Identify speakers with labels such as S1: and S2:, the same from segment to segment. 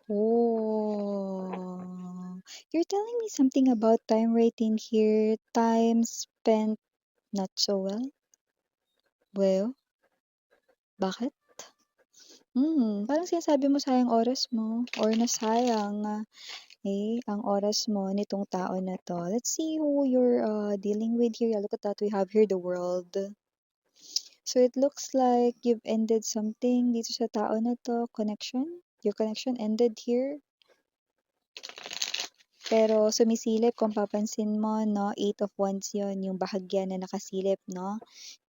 S1: Oh, you're telling me something about time right in here. Time spent not so well? Well, bakit? Parang sinasabi mo sayang oras mo or nasayang ang oras mo nitong tao na to. Let's see who you're dealing with here. Yeah, look at that. We have here the world. So it looks like you've ended something dito sa tao na to. Connection? Your connection ended here. Pero sumisilip kung papansin mo, no? Eight of Wands yon, yung bahagya na nakasilip, no?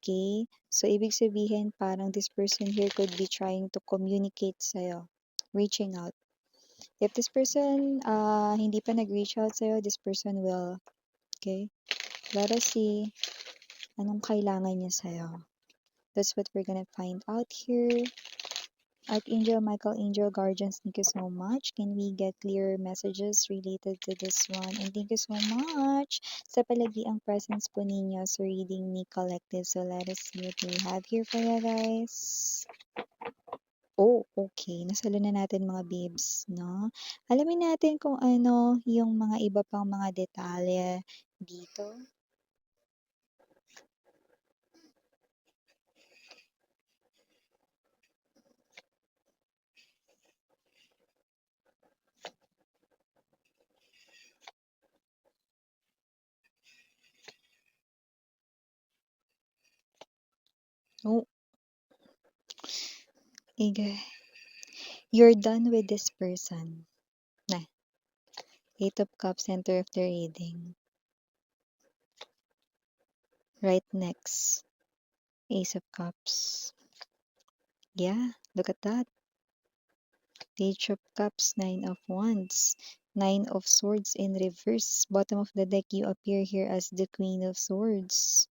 S1: Okay? So, ibig sabihin, parang this person here could be trying to communicate sa'yo, reaching out. If this person hindi pa nag-reach out sa'yo, this person will. Okay? Let us see anong kailangan niya sa'yo. That's what we're gonna find out here. Archangel, Michael, Angel, Guardians, thank you so much. Can we get clear messages related to this one? And thank you so much sa palagiang presence po ninyo sa reading ni Collective. So let us see what we have here for you guys. Oh, okay. Nasalo na natin mga babes, no? Alamin natin kung ano yung mga iba pang mga detalye dito. Oh, Iga. You're done with this person. Na, Eight of Cups, center of the reading. Right next, Ace of Cups. Yeah, look at that. Page of Cups, Nine of Wands, Nine of Swords in reverse. Bottom of the deck, you appear here as the Queen of Swords.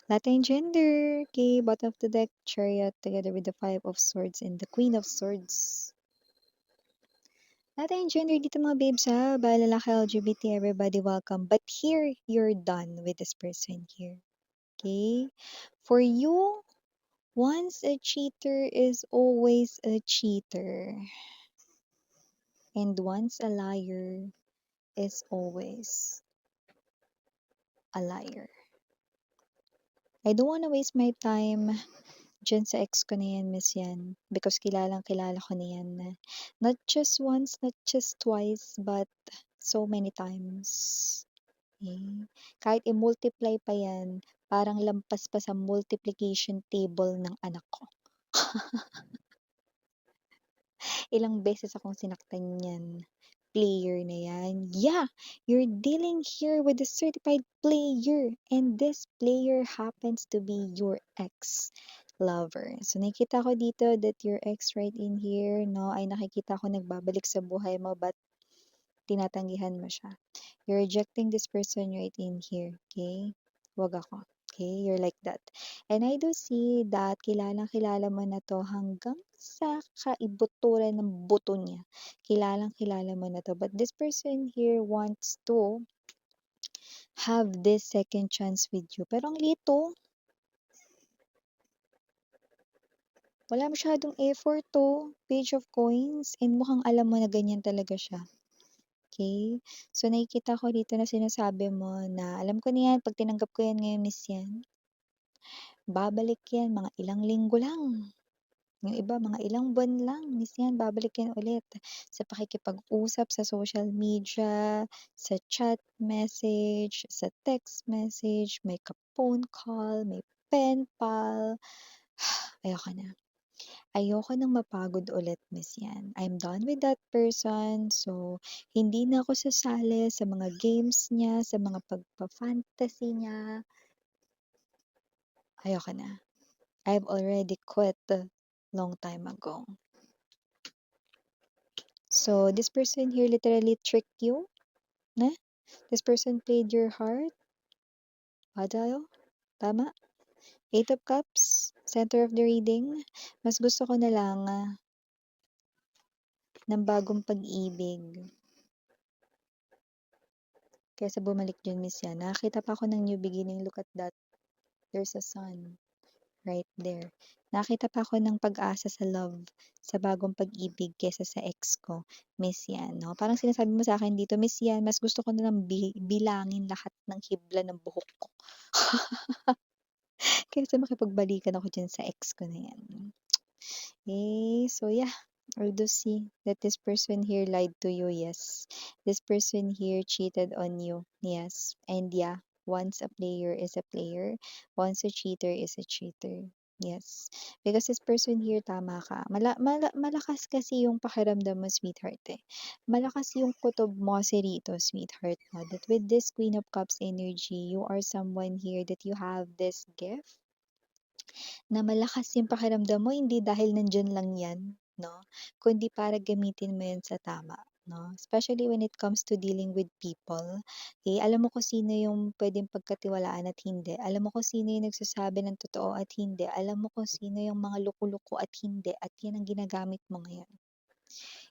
S1: Latin gender. Okay, bottom of the deck, Chariot together with the Five of Swords and the Queen of Swords. Latin gender dito mga babes ha. Ba lalaki LGBT, everybody welcome. But here, you're done with this person here. Okay? For you, once a cheater is always a cheater. And once a liar is always a liar. I don't wanna waste my time dyan sa ex ko na yan, miss yan. Because kilalang kilala ko na yan. Not just once, not just twice, but so many times. Okay? Kahit i-multiply pa yan, parang lampas pa sa multiplication table ng anak ko. Ilang beses akong sinaktan yan. Player na yan. Yeah, you're dealing here with a certified player. And this player happens to be your ex lover. So, nakikita ko dito that your ex right in here, no, ay nakikita ko nagbabalik sa buhay mo, but tinatanggihan mo siya. You're rejecting this person right in here, okay? Wag ako. Okay, you're like that. And I do see that kilalang-kilala mo na to hanggang sa kaibuturan ng buto niya. Kilalang-kilala mo na to. But this person here wants to have this second chance with you. Pero ang lito, wala masyadong effort to. Page of coins. And mukhang alam mo na ganyan talaga siya. Okay? So, nakikita ko dito na sinasabi mo na, alam ko na yan, pag tinanggap ko yan ngayon, miss yan, babalik yan, mga ilang linggo lang. Yung iba, mga ilang buwan lang, miss yan, babalik yan ulit. Sa pakikipag-usap sa social media, sa chat message, sa text message, may ka-phone call, may pen pal. Ayoko na. Ayoko nang mapagod ulit, miss yan. I'm done with that person. So, hindi na ako sasali sa mga games niya, sa mga pagpa-fantasy niya. Ayoko na. I've already quit long time ago. So, this person here literally tricked you, na? This person played your heart. Adayo? Tama? Eight of Cups, center of the reading. Mas gusto ko na lang ng bagong pag-ibig. Kaysa bumalik dun, miss yan. Nakakita pa ako ng new beginning. Look at that. There's a sun. right there. Nakita pa ako ng pag-asa sa love, sa bagong pag-ibig kaysa sa ex ko, Miss Yan, 'no? Parang sinasabi mo sa akin dito, Miss Yan, mas gusto ko na lang bilangin lahat ng hibla ng buhok ko kaysa makipagbalikan ako diyan sa ex ko na 'yan. So yeah, I do see that this person here lied to you, yes. This person here cheated on you, yes. And yeah, once a player is a player, once a cheater is a cheater. Yes. Because this person here, tama ka. Malakas kasi yung pakiramdam mo, sweetheart eh. Malakas yung kutob mo kasi rito, sweetheart. No? That with this Queen of Cups energy, you are someone here that you have this gift na malakas yung pakiramdam mo hindi dahil nandiyan lang 'yan, 'no, kundi para gamitin mo 'yan sa tama, 'no? Especially when it comes to dealing with people, alam mo kung sino yung puwedeng pagkatiwalaan at hindi, alam mo kung sino yung nagsasabi ng totoo at hindi, alam mo kung sino yung mga loko-loko at hindi, at 'yan ang ginagamit mo ngayon.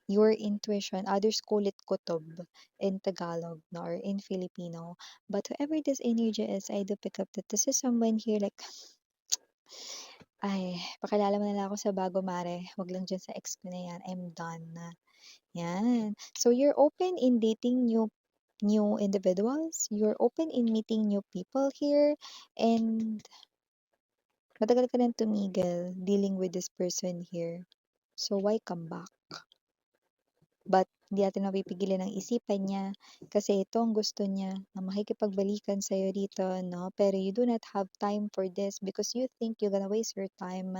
S1: Your intuition, others call it kutob in Tagalog, 'no, or in Filipino, but whoever this energy is, I do pick up that this is someone here like ay, pakilala mo na lang ako sa bago mare, wag lang diyan sa ex ko na 'yan, I'm done na. 'Yan. So you're open in dating new individuals, you're open in meeting new people here, and matagal ka ng tumigil dealing with this person here. So why come back? But hindi natin mapipigilan ang isipan niya kasi ito ang gusto niya na makikipagbalikan sa'yo dito, no? Pero you do not have time for this because you think you're gonna waste your time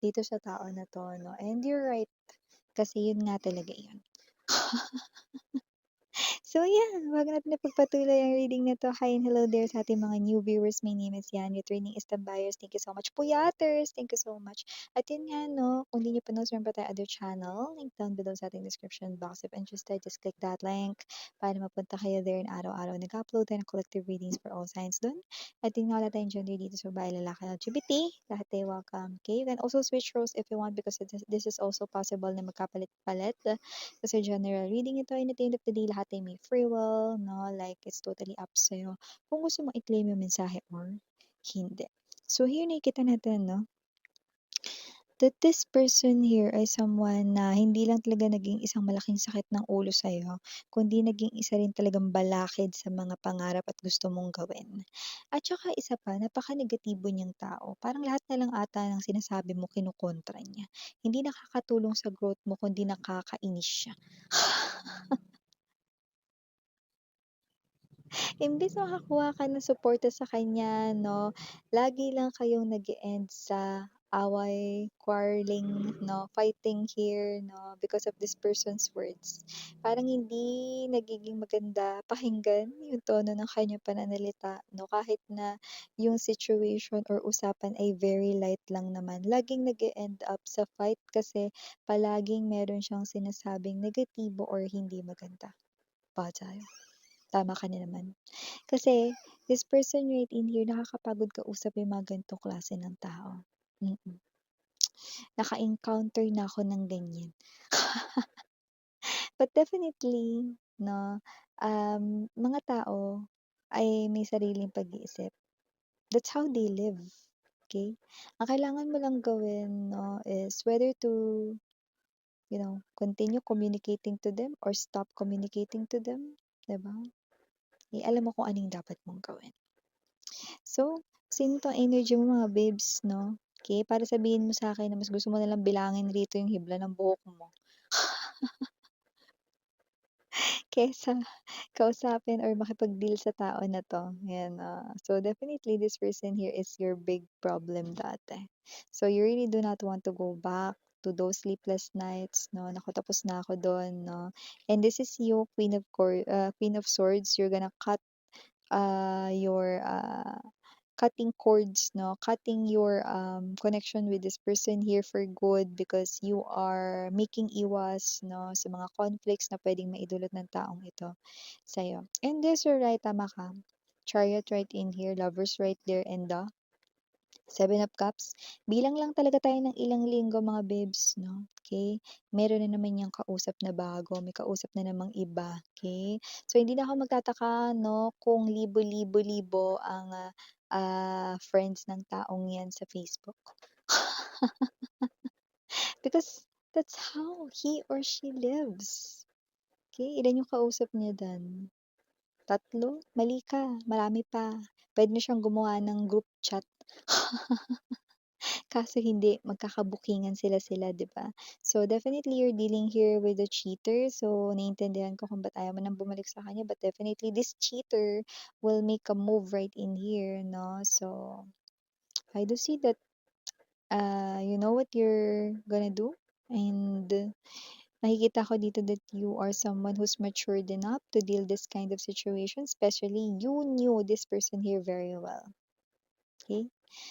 S1: dito sa tao na 'to, no? And you're right, kasi yun nga talaga yun. So yeah, wag natin na pagpatuloy ang reading na 'to. Hi and hello there sa ating mga new viewers. My name is Yan, returning Istambayos. Thank you so much. Puyaters, thank you so much. At yun nga 'no, kung di niyo pa na-subscribe pa tayong other channel, link down below sa ating description box. If interested, just click that link para mapunta kayo there, and araw-araw nag-upload tayo ng collective readings for all signs dun. At yun nga, wala tayong gender dito sa babae, lalaki, LGBT. Lahat tayo welcome. Okay? You can also switch roles if you want because this is also possible na magkapalit-palit. Kasi general reading ito, and at the end of the day, lahat ay may free will, no? Like, it's totally up sa'yo kung gusto mo i-claim yung mensahe or hindi. So, here nakikita natin, no? That this person here ay someone na hindi lang talaga naging isang malaking sakit ng ulo sa'yo, kundi naging isa rin talagang balakid sa mga pangarap at gusto mong gawin. At saka isa pa, napaka-negatibo niyang tao. Parang lahat na lang ata ng sinasabi mo kinukontra niya. Hindi nakakatulong sa growth mo, kundi nakakainis siya. Imbes makakuha ka ng suporta sa kanya 'no, lagi lang kayong nag-e-end sa away, quarreling 'no, fighting here 'no, because of this person's words. Parang hindi nagiging maganda pakinggan yung tono ng kanyang pananalita 'no, kahit na yung situation or usapan ay very light lang naman. Laging nag-e-end up sa fight kasi palaging meron siyang sinasabing negatibo or hindi maganda. Bagay. Tama ka na naman. Kasi this person right in here, nakakapagod kausap yung mga ganitong klase ng tao. Mm. Naka-encounter na ako ng ganyan. But definitely 'no, mga tao ay may sariling pag-iisip. That's how they live, okay? Ang kailangan mo lang gawin 'no, is whether to, continue communicating to them or stop communicating to them, 'di ba? Alam mo kung ano yung dapat mong gawin. So, sino 'tong energy mo mga babes 'no? Okay, para sabihin mo sa'kin na mas gusto mo nalang bilangin rito yung hibla ng buhok mo kaysa kausapin or makipag-deal sa tao na 'to, 'yan, so definitely this person here is your big problem dati. So you really do not want to go back to those sleepless nights 'no, naku tapos na ako dun 'no. And this is you, Queen of Swords, you're gonna cut, your, cutting cords 'no, cutting your, connection with this person here for good because you are making iwas 'no, sa mga conflicts na puwedeng maidulot ng taong ito sa'yo. And yes, you're right, tama ka. Chariot right in here, Lovers right there, and the Seven of Cups. Bilang lang talaga tayo ng ilang linggo mga babes 'no, okay? Meron na naman yang kausap na bago, may kausap na namang iba, okay? So hindi na ako magtataka 'no, kung libo-libo-libo ang, friends ng taong yan sa Facebook. Because that's how he or she lives. Okay, ilan yung kausap niya dan? 3? Mali ka, marami pa. Puwede na siyang gumawa ng group chat. Kaso hindi, magkakabukingan sila-sila, 'di ba? So, definitely you're dealing here with a cheater. So, naiintindihan ko kung ba't ayaw mo nang bumalik sa kanya. But definitely, this cheater will make a move right in here, no? So, I do see that you know what you're gonna do. And nakikita ko dito that you are someone who's matured enough to deal this kind of situation. Especially, you knew this person here very well. Okay?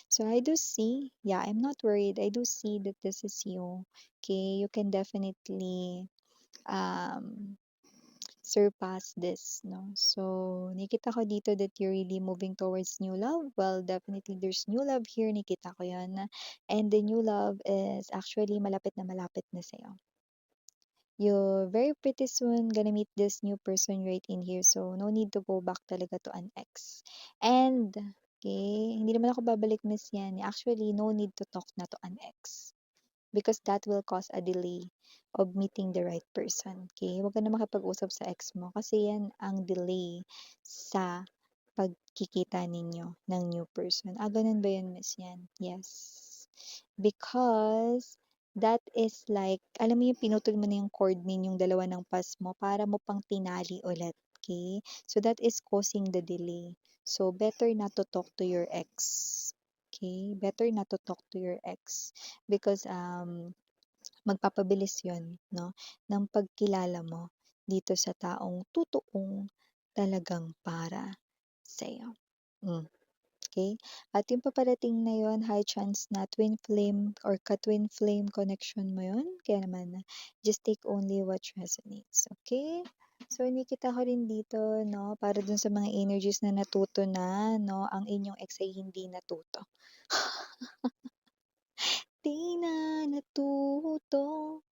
S1: So I do see, yeah, I'm not worried. I do see that this is you. Okay? You can definitely um surpass this, no? So, nakita ko dito that you're really moving towards new love. Well, definitely there's new love here, nakita ko yan. And the new love is actually malapit na sa'yo. You're very pretty soon gonna meet this new person right in here. So, no need to go back talaga to an ex. And, okay, hindi naman ako babalik miss yan. Actually, no need to talk na to an ex. Because that will cause a delay of meeting the right person. Okay? Huwag ka na makipag-usap sa ex mo kasi yan ang delay sa pagkikita ninyo ng new person. Ganun ba yun, miss yan? Yes. Because that is like, alam mo yung pinutol mo na yung cord ninyong dalawa ng pas mo para mo pang tinali ulit. Okay? So that is causing the delay. So better not to talk to your ex. Okay? Better not to talk to your ex because magpapabilis 'yon 'no ng pagkilala mo dito sa taong totoong talagang para sa'yo. Hmm, okey? At yung paparating na 'yon, high chance na twin flame or ka-twin flame connection mo 'yon, kaya naman just take only what resonates, okay? So nakikita ko rin dito 'no, para dun sa mga energies na natuto na 'no, ang inyong ex ay hindi natuto. 'Di na natuto,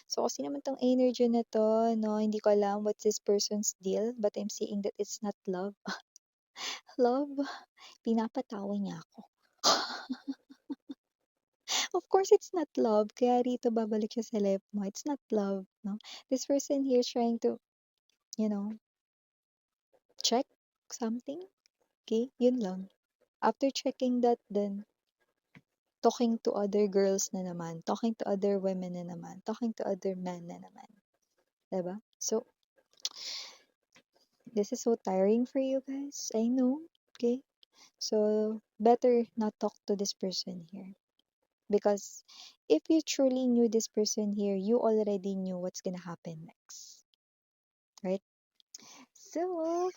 S1: So, kasi naman 'tong energy na 'to 'no, hindi ko alam what's this person's deal, but I'm seeing that it's not love. Love? Pinapatawa niya ako. Of course, it's not love, kaya rito babalik siya sa life mo. It's not love 'no. This person here is trying to, you know, check something, okay, yun lang. After checking that, then talking to other girls na naman, talking to other women na naman, talking to other men na naman, 'di ba? So, this is so tiring for you guys, I know, okay? So, better not talk to this person here. Because if you truly knew this person here, you already knew what's gonna happen next, right? So,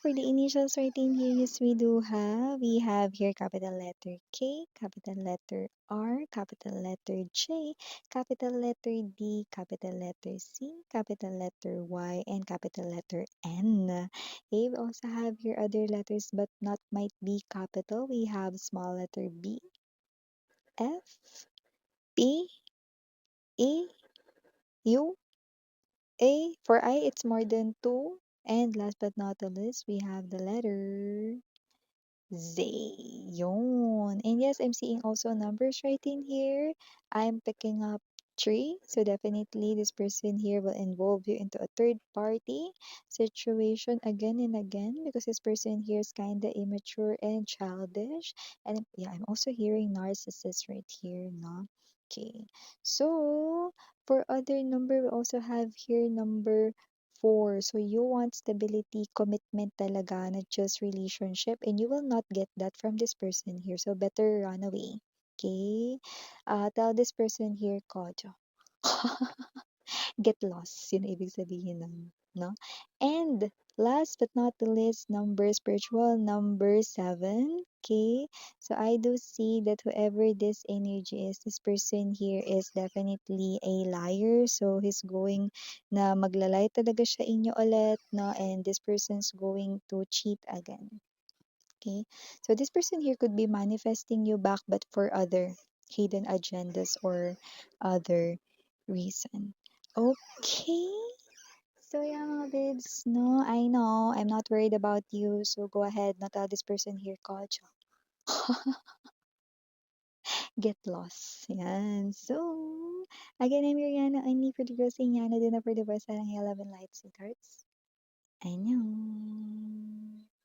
S1: for the initials right in here, yes, we have here capital letter K, capital letter R, capital letter J, capital letter D, capital letter C, capital letter Y, and capital letter N. Okay, we also have here other letters but not might be capital. We have small letter B, F, P, E, U, A. For I, it's more than 2. And last but not the least, we have the letter Z. Yun. And yes, I'm seeing also numbers right in here. I'm picking up 3. So definitely this person here will involve you into a third party situation again and again because this person here is kind of immature and childish. And yeah, I'm also hearing narcissist right here, no? Okay. So for other number, we also have here number 4. So you want stability, commitment talaga, not just relationship, and you will not get that from this person here. So better run away. Okay? Tell this person here, Kojo. Get lost, yun ibig sabihin ng, no? And last but not the least, number spiritual, number 7. Okay? So I do see that whoever this energy is, this person here is definitely a liar. So he's going na maglalay talaga siya inyo ulit, no? And this person's going to cheat again. Okay? So this person here could be manifesting you back but for other hidden agendas or other reason. Okay? So yeah, mga bibs, no, I know I'm not worried about you, so go ahead, not tell this person here, coach. Get lost. Yan. So, again, I'm Mariana, Ani for the Girls saying Yana, din na for the Boys, sarang 11 Lights, Sweethearts. I know.